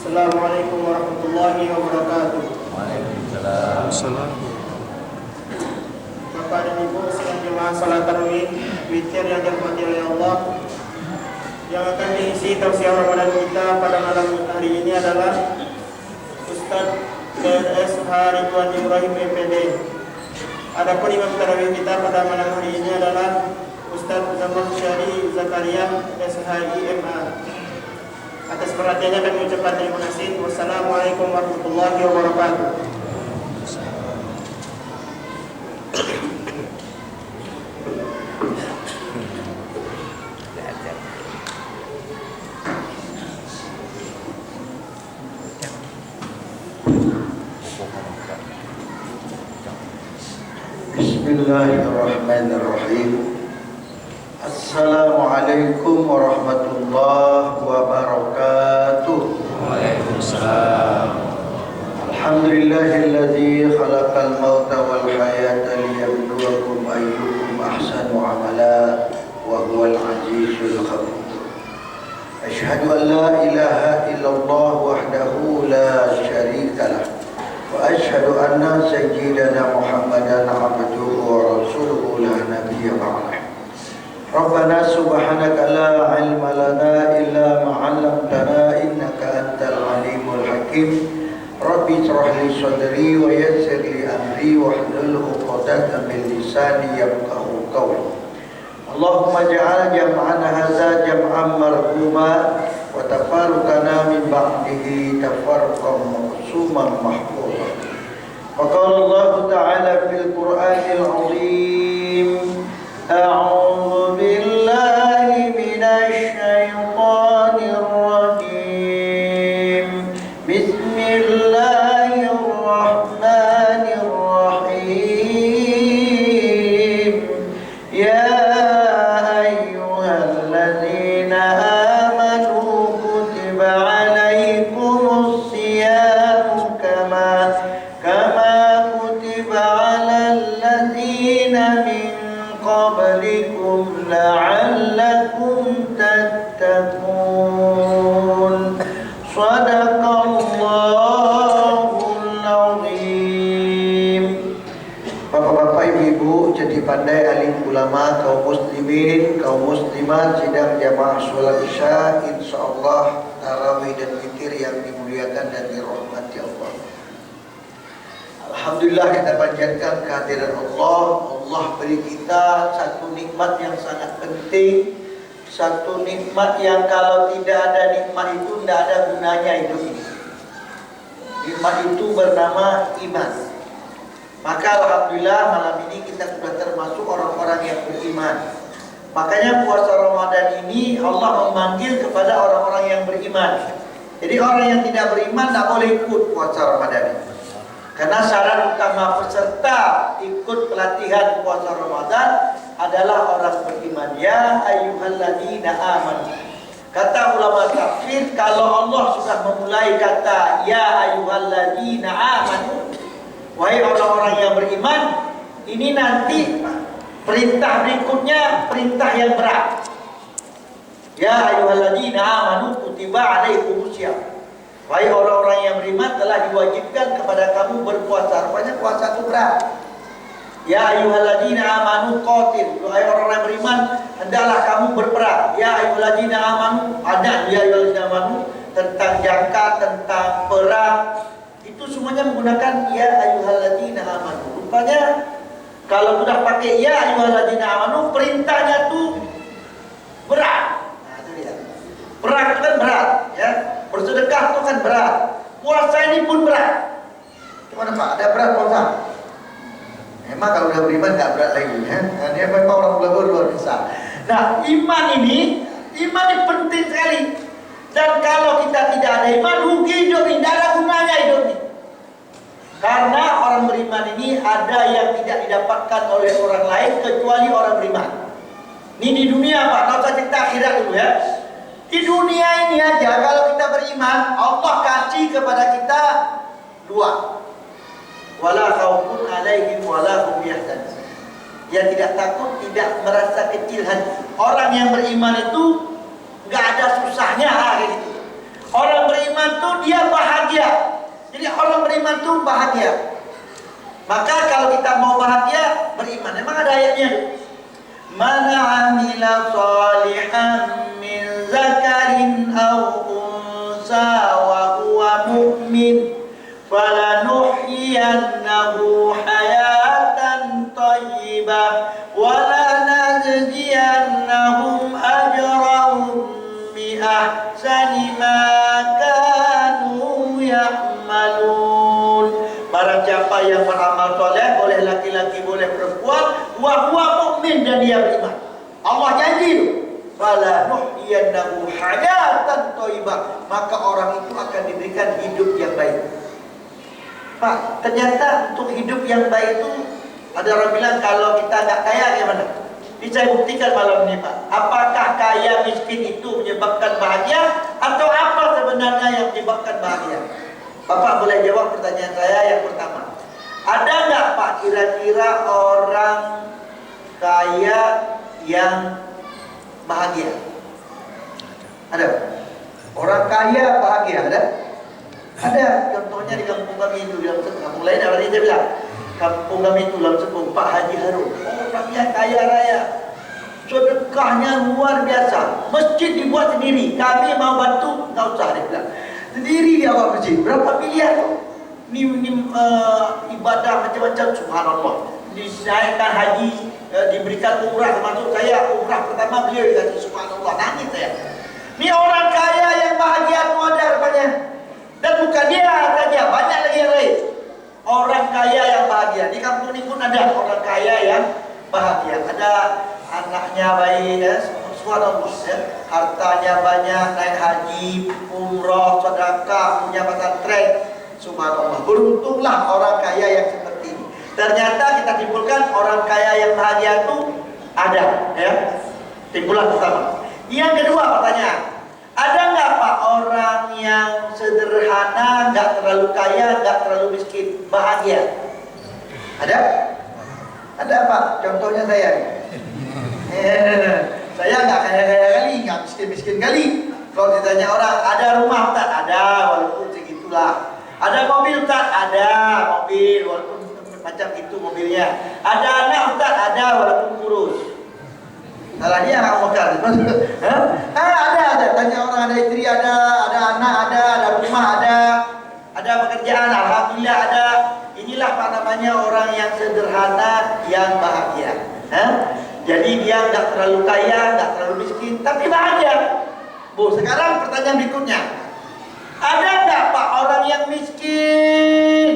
Assalamualaikum warahmatullahi wabarakatuh. Waalaikumsalam. Bapak dan Ibu sekalian jemaah salat tarawih witir yang dirahmati oleh Allah, yang akan diisi tausiah Ramadan kita pada malam hari ini adalah Ustadz DRS Ridwan Ibrahim MPD. Adapun imam tarawih kita pada malam hari ini adalah Ustadz Zaman Syari Zakaria SHI MA. Atas perhatiannya kami ucapkan terima kasih. Wassalamualaikum warahmatullahi wabarakatuh. Bismillahirrahmanirrahim. Assalamualaikum warahmatullahi wabarakatuh. Waalaikumsalam. Alhamdulillahilladzi khalaqal mauta wal hayata liyabluwakum ayyukum ahsanu amala wa huwal azizul ghafur. Asyhadu an la ilaha illallah wahdahu la syarika lah. Wa asyhadu anna sayyidana Muhammadan abduhu wa rasuluhu la nabiyya ba'dah. Rabbana subhanaka la ilma lana illa ma 'allamtana innaka antal alimul hakim. Rabbi shrah li sadri wa yassir li amri wahlul 'uqdatam min lisani yafqahu qawli. Allahumma ja'al jam'ana hadza jam'an marhuma wa tafarruqana min ba'dihi tafarruqan maqsuman mahfuzan. Wa qala Allah ta'ala fil Qur'anil 'azim. A'udzu billahi minasy syaithanir rajim. Bismillahirrahmanirrahim. Ya ayyuhalladzina amanu kutiba 'alaikumus siyamu kama kutiba 'alal ladzina min qablikum la'allakum tattaqun. Shadaqallahul azim. Bapak-bapak, ibu-ibu, jadi pandai, alim ulama, kaum muslimin, kaum muslimat, sidang jamaah sholat isya, insyaallah tarawih dan witir yang dimuliakan dan dirahmati Allah. Alhamdulillah, kita panjatkan kehadiran Allah. Allah beri kita satu nikmat yang sangat penting, satu nikmat yang kalau tidak ada nikmat itu tidak ada gunanya hidup ini. Nikmat itu bernama iman. Maka alhamdulillah malam ini kita sudah termasuk orang-orang yang beriman. Makanya puasa Ramadan ini Allah memanggil kepada orang-orang yang beriman. Jadi orang yang tidak beriman tidak boleh ikut puasa Ramadan ini. Karena syarat utama peserta ikut pelatihan puasa Ramadan adalah orang beriman. Ya ayyuhalladzina amanu. Kata ulama tafsir, kalau Allah sudah memulai kata ya ayyuhalladzina amanu, wahai orang-orang yang beriman, ini nanti perintah berikutnya perintah yang berat. Ya ayyuhalladzina amanu kutiba alaikumusiyam. Wahai orang-orang yang beriman, telah diwajibkan kepada kamu berpuasa. Rupanya puasa itu berat. Ya ayyuhalladzina amanu qatil. Wahai orang-orang yang beriman, hendaklah kamu berperang. Ya ayyuhalladzina amanu, ada ya ayyuhalladzina amanu tentang jangka, tentang perang. Itu semuanya menggunakan ya ayyuhalladzina amanu. Rupanya kalau sudah pakai ya ayyuhalladzina amanu, perintahnya itu berat. Nah, itu dia. Perang itu kan berat, ya. Bersedekah itu kan berat. Puasa ini pun berat. Gimana Pak? Ada berat puasa? Memang kalau udah beriman nggak berat lagi, ya. Nah, dia memang orang luar biasa. Nah, iman ini penting sekali. Dan kalau kita tidak ada iman, rugi hidup ini, tidak ada gunanya hidup ini. Karena orang beriman ini ada yang tidak didapatkan oleh orang lain kecuali orang beriman. Ini di dunia Pak, nggak usah cerita akhirat dulu ya. Di dunia ini aja kalau kita beriman, Allah kasih kepada kita dua. Wala khaufun alaihim wala hum yahzanun. Dia tidak takut, tidak merasa kecil hati. Orang yang beriman itu nggak ada susahnya gitu. Orang beriman tuh dia bahagia. Jadi orang beriman itu bahagia. Maka kalau kita mau bahagia, beriman. Memang ada ayatnya. Man 'amila shalihan min zakarin aw unsa wa huwa mu'min falanuhyiyannahu hayatan thayyibah wa lanajziyannahum ajrahum bi ahsani ma kanu ya'malun. Barang siapa yang beramal soleh, boleh laki-laki, boleh perempuan, wa huwa mukmin, dan dia beriman. Allah janji itu, fala nuhyiyannahu hayatan thayyibah, maka orang itu akan diberikan hidup yang baik. Pak, ternyata untuk hidup yang baik itu, ada orang bilang kalau kita nggak kaya gimana? Ini saya buktikan malam ini, Pak. Apakah kaya miskin itu menyebabkan bahagia, atau apa sebenarnya yang menyebabkan bahagia? Bapak boleh jawab pertanyaan saya yang pertama. Ada nggak Pak kira-kira orang kaya yang bahagia? Ada? Orang kaya bahagia ada? Ada. Contohnya di kampung kami itu, di kampung lain ada yang saya bilang. Kampung kami itu langsung Pak Haji Harun. Orangnya kaya raya. Sedekahnya luar biasa. Masjid dibuat sendiri. Kami mau bantu, nggak usah, dia bilang. Sendiri dia buat masjid. Berapa miliar tuh? Ini ibadah macam-macam, subhanallah. Dinaikkan haji, diberikan umrah, termasuk saya umrah pertama beliau dikasih, subhanallah, nangis saya. Ini orang kaya yang bahagia itu ada rupanya. Dan bukan dia saja, banyak lagi yang lain. Orang kaya yang bahagia. Di kampung ini pun ada orang kaya yang bahagia. Ada anaknya baik, ya, subhanallah, ya. Hartanya banyak, naik haji, umroh, sedekah, punya pesantren, subhanallah. Beruntunglah orang kaya yang seperti ini. Ternyata kita simpulkan orang kaya yang bahagia itu ada, ya. Simpulan pertama. Yang kedua pertanyaan, ada nggak Pak orang yang sederhana, nggak terlalu kaya, nggak terlalu miskin, bahagia? Ada? Ada Pak, contohnya saya. Saya nggak kaya-kaya kali, nggak miskin-miskin kali. Kalau ditanya orang, ada rumah tak? Ada, walaupun segitulah. Ada mobil tak? Ada mobil, walaupun macam itu mobilnya. Ada anak tak? Ada, walaupun kurus. Salah dia nggak mau kan? Ada. Tanya orang, ada istri, ada anak, ada rumah, ada pekerjaan, alhamdulillah ada. Inilah apa namanya orang yang sederhana, yang bahagia. Jadi dia nggak terlalu kaya, nggak terlalu miskin, tapi bahagia. Bu, sekarang pertanyaan berikutnya. Ada nggak Pak orang yang miskin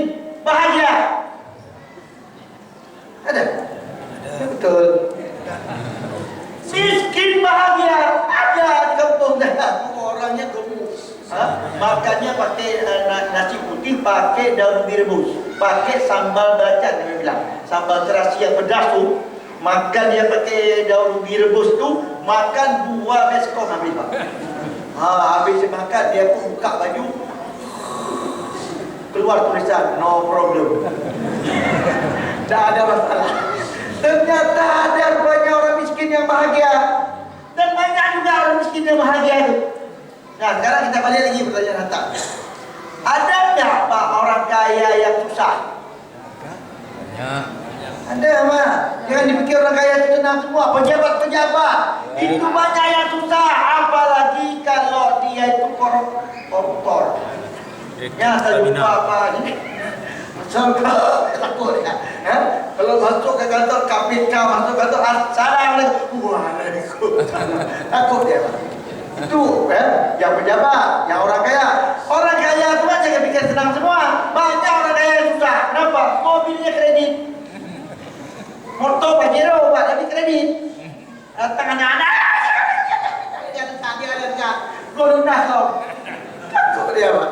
bahagia? Ada? Betul. Miskin bahagia ada di kampung saya. Orangnya gemuk. Makannya pakai nasi putih, pakai daun direbus, pakai sambal belacan, dia bilang. Sambal terasi yang pedas tuh. Makan dia pakai daun direbus tu, makan buah beskom habis Pak. Habis makan dia pun buka baju, keluar tulisan no problem. Tak ada masalah. Ternyata ada banyak orang miskin yang bahagia, dan banyak juga orang miskin yang bahagia itu. Nah, sekarang kita balik lagi pertanyaan hantar. Ada nggak Pak orang kaya yang susah? Ada Pak. Jangan dipikir orang kaya itu senang semua. Pejabat-pejabat itu banyak yang susah. Apalagi kalau dia itu koruptor. Ya, saya lupa apa ini. Takut ya. Kalau masuk ke kantor KPK, masuk kantor assalamualaikum. Waalaikumsalam. Takut ya Pak. Itu yang pejabat, yang orang kaya. Orang kaya itu aja yang pikir senang semua. Banyak orang kaya yang susah. Kenapa? Mobilnya kredit. Motor Pajero Pak, tapi kredit. Tangannya anak. Dia ada lunas kok. Takut dia Pak.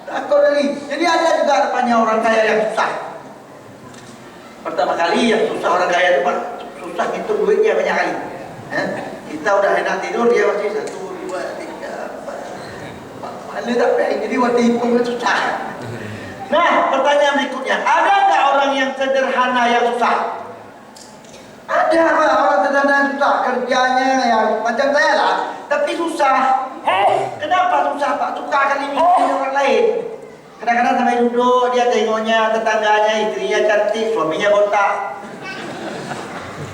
Takut lagi. Jadi ada juga rupanya orang kaya yang susah. Pertama kali yang susah orang kaya itu Pak, susah hitung duitnya banyak kali. Kita udah enak tidur, dia masih 1, 2, 3, 4. Mana tak baik, jadi waktu hitungnya susah. Nah, pertanyaan berikutnya, ada nggak orang yang sederhana yang susah? Ada Pak, orang sederhana yang susah, kerjanya yang macam saya lah, tapi susah. Kenapa susah Pak? Suka kali miskin orang lain. Kadang-kadang sampai duduk, dia tengoknya tetangganya, istrinya cantik, suaminya botak.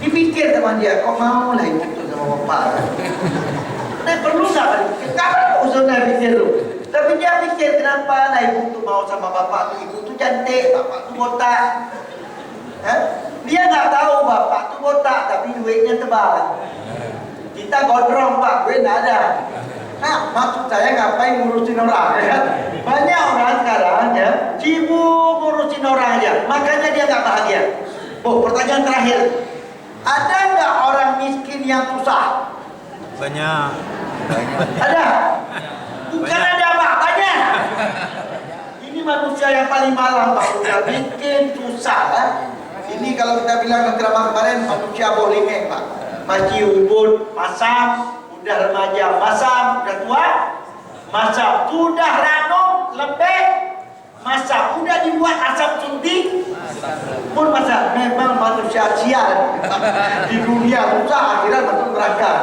Dipikir teman dia, kok mau lah ibu tu sama bapak? Nah, perlu nggak kan? Kenapa usulnya pikir tu? Tapi dia pikir kenapa lah ibu tu mau sama bapak tu? Ibu tu cantik, bapak tu botak. Dia nggak tahu bapak tu botak, tapi duitnya tebal. Kita gondrong pak, duit nggak ada. Nah, maksud saya ngapain ngurusin orang ya? Banyak orang sekarang ya, sibuk ngurusin orang aja, makanya dia nggak bahagia. Oh, pertanyaan terakhir. Ada nggak orang miskin yang susah? Banyak. Ada? Bukan ada Pak, banyak. Ini manusia yang paling malang Pak, udah miskin, susah kan? Ini kalau kita bilang drama kemarin manusia bolimeng Pak. Masih ubud, masam, udah remaja, masam, udah tua, masam, sudah ranum, lembek, masam, udah dibuat asam suntik, pun masa memang manusia sial di dunia susah akhirnya masuk neraka.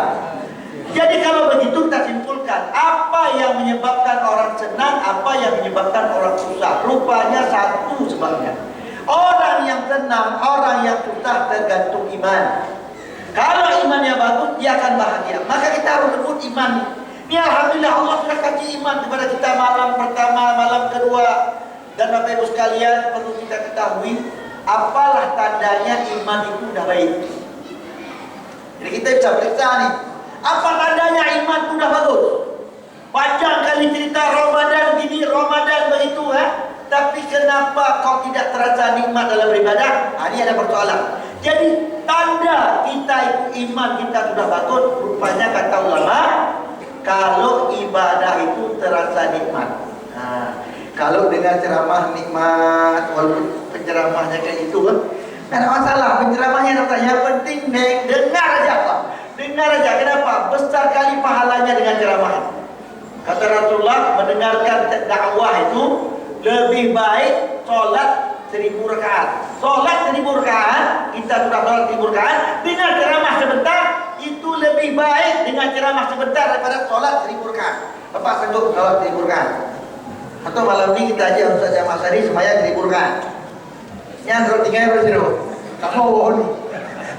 Jadi kalau begitu kita simpulkan apa yang menyebabkan orang senang, apa yang menyebabkan orang susah. Rupanya satu sebabnya. Orang yang senang, orang yang susah tergantung iman. Kalau imannya bagus, dia akan bahagia. Maka kita harus sebut iman. Ini alhamdulillah Allah sudah kasih iman kepada kita malam pertama, malam kedua. Dan Bapak Ibu sekalian perlu kita ketahui, apalah tandanya iman itu sudah baik. Jadi kita bisa periksa nih, apa tandanya iman itu sudah bagus. Panjang kali cerita Ramadan gini, Ramadan begitu tapi kenapa kau tidak terasa nikmat dalam beribadah? Ini ada persoalan. Jadi tanda kita itu iman kita sudah bagus, rupanya kata ulama, kalau ibadah itu terasa nikmat. Kalau dengar ceramah nikmat, walaupun penceramahnya kayak itu kan, tidak masalah. Penceramahnya yang penting dengar aja Pak. Dengar aja. Kenapa? Besar kali pahalanya dengan ceramah. Kata Rasulullah, mendengarkan dakwah itu lebih baik sholat 1000 rakaat. Sholat 1000 rakaat, kita sudah sholat 1000 rakaat, dengan ceramah sebentar itu lebih baik dengan ceramah sebentar daripada sholat 1000 rakaat. Bapak sanggup sholat 1000 rakaat? Atau malam ini kita aja Ustaz Jamal Sari sembahyang 1000 rakaat. Yang terus tinggal berapa? Kamu bohong.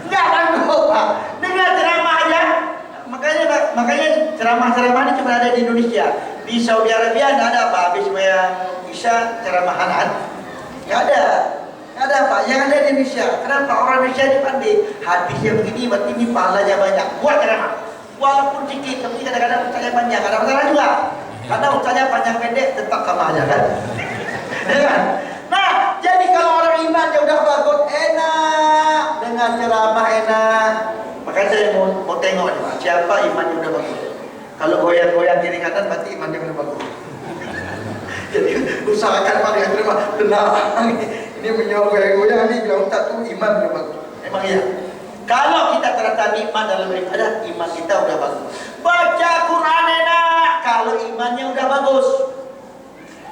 Enggak sanggup Pak. Dengan ceramah aja. Makanya ceramah-ceramah ini cuma ada di Indonesia. Di Saudi Arabia tidak ada Pak. Habis sembahyang Isya ceramahan. Enggak ada. Enggak ada Pak. Yang ada di Indonesia. Kenapa orang Indonesia ini pandai? Hadisnya begini, berarti ini pahalanya banyak. Buat ceramah. Walaupun sedikit, tapi kadang-kadang ustaznya panjang. Ada masalah juga. Karena ustaznya panjang pendek tetap sama aja kan. Ya kan? Nah, jadi kalau orang imannya udah bagus, enak dengan ceramah enak. Makanya saya mau tengok nih Pak, siapa imannya udah bagus. Kalau goyang-goyang kiri kanan berarti imannya udah bagus. Jadi usahakan Pak dengan ceramah tenang. Ini menyoal goyang-goyang ini bilang tak tuh iman udah bagus. Emang iya. Kalau kita ternyata nikmat dalam beribadah, iman kita udah bagus. Baca Quran enak kalau imannya udah bagus.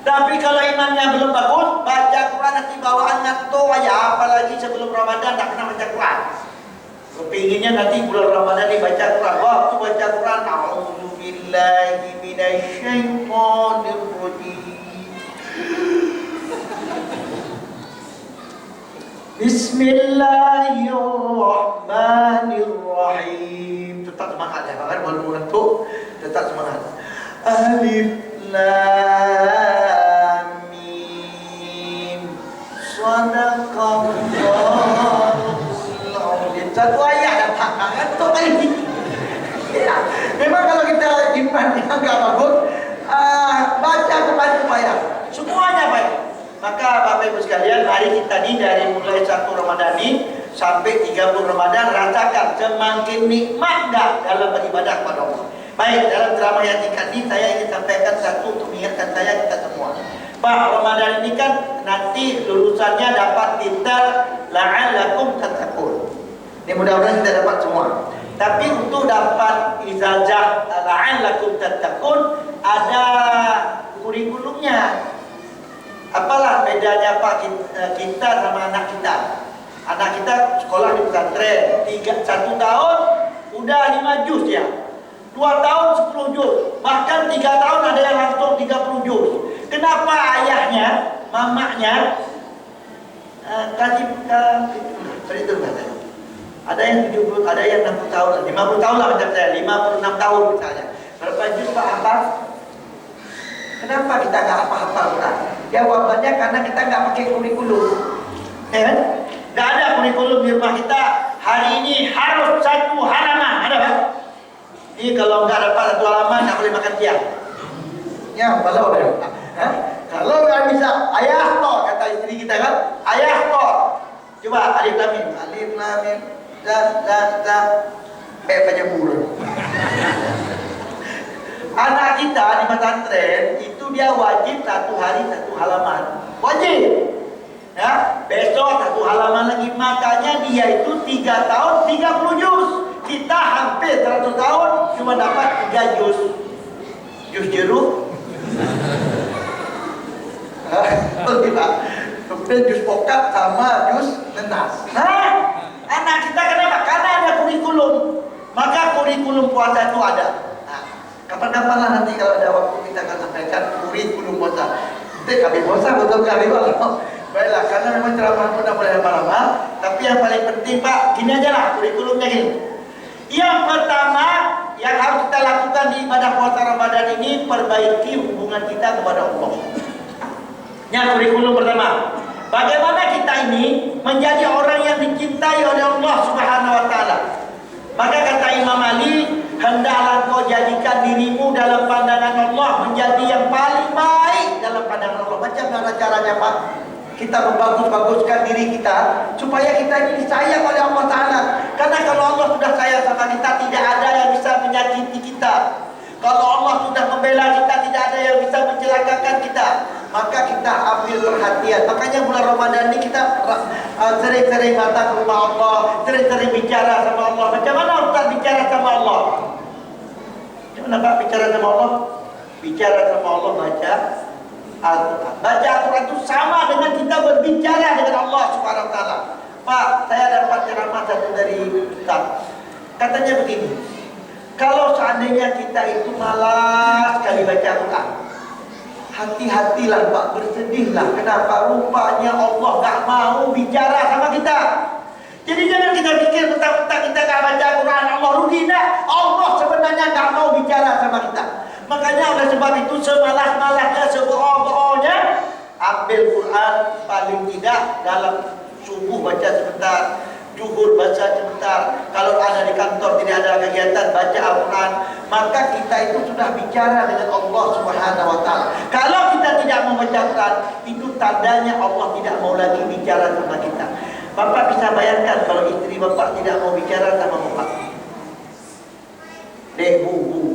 Tapi kalau imannya belum bagus, baca Quran nanti bawaan ngantuk aja. Apalagi sebelum Ramadan tak pernah baca Quran. Kepinginnya nanti bulan Ramadan dibaca Quran. Waktu baca Quran, a'udzubillahi minasyaitonir rajim. Bismillahirrahmanirrahim. Tetap semangat ya, kan baru mengantuk, tetap semangat. Alif Lam Mim. Shadaqallahul azim. Satu ayat dah tak ngantuk lagi. Ya, memang kalau kita imannya enggak bagus, baca kepada ayat. Semuanya baik. Maka Bapak Ibu sekalian, hari kita ini dari mulai 1 Ramadan ini sampai 30 Ramadan, rasakan semakin nikmat enggak dalam beribadah kepada Allah. Baik, dalam ceramah yang singkat ini saya ingin sampaikan satu untuk mengingatkan saya kita semua. Pak, Ramadan ini kan nanti lulusannya dapat titel la'allakum tattaqun. Ini mudah-mudahan kita dapat semua. Tapi untuk dapat ijazah la'allakum tattaqun ada kurikulumnya. Apalah bedanya Pak kita sama anak kita? Anak kita sekolah di pesantren 1 tahun udah 5 juz ya, 2 tahun 10 juz, bahkan 3 tahun ada yang langsung 30 juz. Kenapa mamaknya kasih itu katanya. Ada yang 70, ada yang 60 tahun, 50 tahun lah macam saya, 56 tahun misalnya. Berapa juz Pak hafal? Kenapa kita nggak hafal Quran? Jawabannya karena kita nggak pakai kurikulum. Ya kan? Nggak ada kurikulum di rumah kita. Hari ini harus 1 halaman, ada Pak? Ini kalau nggak dapat 1 halaman nggak boleh makan siang. Ya, kalau ya. Kalau nggak bisa, ayah toh kata istri kita kan, ayah toh. Coba alif lam mim, baca bulan. Anak kita di pesantren itu dia wajib 1 hari 1 halaman, wajib. Ya, besok 1 halaman lagi. Makanya dia itu 3 tahun 30 juz. Kita hampir 100 tahun cuma dapat 3 juz. Juz jeruk. Kemudian jus pokat sama jus nenas. Nah, anak kita kenapa? Karena ada kurikulum. Maka kurikulum puasa itu ada. Nah, kapan-kapan lah nanti kalau ada waktu kita akan sampaikan kurikulum puasa. Nanti kami puasa betul kali walau. Baiklah, karena memang ceramah pun tidak boleh lama-lama. Tapi yang paling penting Pak, gini aja lah kurikulumnya gini. Yang pertama yang harus kita lakukan di ibadah puasa Ramadan ini, perbaiki hubungan kita kepada Allah. Yang kurikulum pertama, bagaimana kita ini menjadi orang yang dicintai oleh Allah Subhanahu wa taala. Maka kata Imam Ali, hendaklah kau jadikan dirimu dalam pandangan Allah menjadi yang paling baik dalam pandangan Allah. Macam mana caranya Pak? Kita membagus-baguskan diri kita supaya kita ini disayang oleh Allah Ta'ala. Karena kalau Allah sudah sayang sama kita, tidak ada yang bisa menyakiti kita. Kalau Allah sudah membela kita, tidak ada yang bisa mencelakakan kita. Maka kita ambil perhatian. Makanya bulan Ramadan ini kita sering-sering datang ke rumah Allah, sering-sering bicara sama Allah. Macam mana Ustaz bicara sama Allah? Macam mana Pak bicara sama Allah? Bicara sama Allah baca Al-Quran. Baca Al-Quran itu sama dengan kita berbicara dengan Allah Subhanahu wa taala. Pak, saya dapat ceramah satu dari Ustaz. Katanya begini, kalau seandainya kita itu malas sekali baca Al-Quran, hati-hatilah Pak, bersedihlah. Kenapa? Rupanya Allah gak mau bicara sama kita. Jadi jangan kita pikir mentang-mentang kita gak baca Al-Quran Allah rugi. Nah, Allah sebenarnya gak mau bicara sama kita. Makanya oleh sebab itu semalas-malasnya, sebohong-bohongnya, ambil Quran paling tidak dalam subuh baca sebentar, zuhur baca sebentar. Kalau ada di kantor tidak ada kegiatan, baca Al-Quran. Maka kita itu sudah bicara dengan Allah Subhanahu wa taala. Kalau kita tidak mau baca Quran, itu tandanya Allah tidak mau lagi bicara sama kita. Bapak bisa bayangkan kalau istri bapak tidak mau bicara sama bapak. Dek, bu.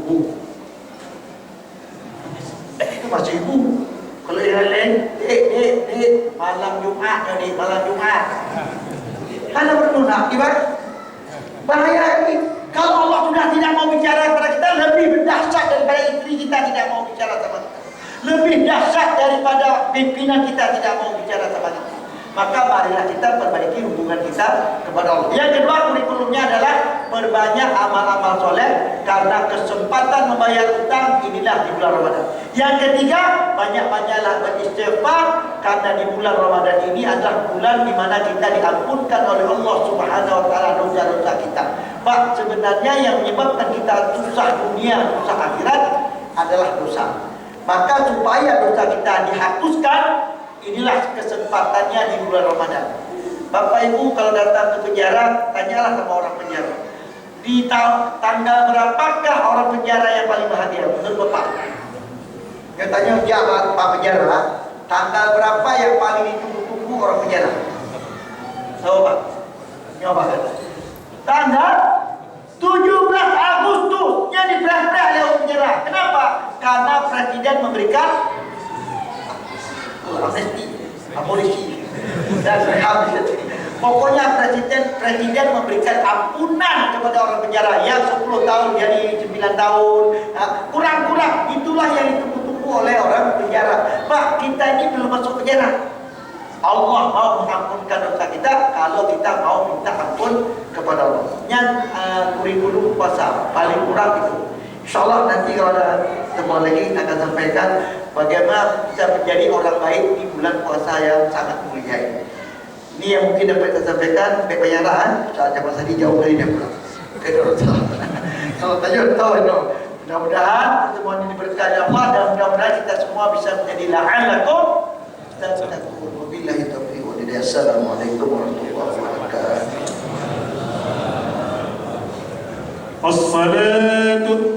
Itu masih ibu. Kalau yang lain, dek, malam Jumat, malam Jumat. Karena berlunak, ibarat bahaya ini. Kalau Allah sudah tidak mau bicara kepada kita, lebih dahsyat daripada istri kita tidak mau bicara sama kita. Lebih dahsyat daripada pimpinan kita tidak mau bicara sama kita. Maka marilah kita perbaiki hubungan kita kepada Allah. Yang kedua, kurikulumnya adalah perbanyak amal-amal soleh, karena kesempatan membayar utang inilah di bulan Ramadan. Yang ketiga, banyak-banyaklah beristighfar, karena di bulan Ramadan ini adalah bulan di mana kita diampunkan oleh Allah Subhanahu wa taala dosa-dosa kita. Pak, sebenarnya yang menyebabkan kita susah dunia, susah akhirat adalah dosa. Maka supaya dosa kita dihapuskan, inilah kesempatannya di bulan Ramadan. Bapak Ibu kalau datang ke penjara, tanyalah sama orang penjara. Di tanggal berapakah orang penjara yang paling bahagia menurut Bapak? Katanya jawab Pak penjara, tanggal berapa yang paling ditunggu-tunggu orang penjara? Tahu Pak? Nyoba kata. Tanggal 17 Agustusnya dibelah-belah oleh orang penjara. Kenapa? Karena Presiden memberikan amnesti, abolisi, dan rehabilitasi. Pokoknya presiden memberikan ampunan kepada orang penjara yang 10 tahun jadi 9 tahun. Kurang-kurang itulah yang ditunggu-tunggu oleh orang penjara. Pak, kita ini belum masuk penjara. Allah mau mengampunkan dosa kita kalau kita mau minta ampun kepada Allah. Yang kurikulum puasa paling kurang itu. InsyaAllah nanti kalau ada temuan lagi akan sampaikan bagaimana bisa menjadi orang baik di bulan puasa yang sangat mulia ini. Ini yang mungkin dapat saya sampaikan. Baik penyaraan, saatnya masa di jauh dari dia pulang. Kalau tanya tahu no. Mudah-mudahan pertemuan ini berkah Allah dan mudah-mudahan kita semua bisa menjadi la'allakum tattaqun. Wabillahi taufiq wal hidayah. Assalamualaikum warahmatullahi wabarakatuh. As-salatu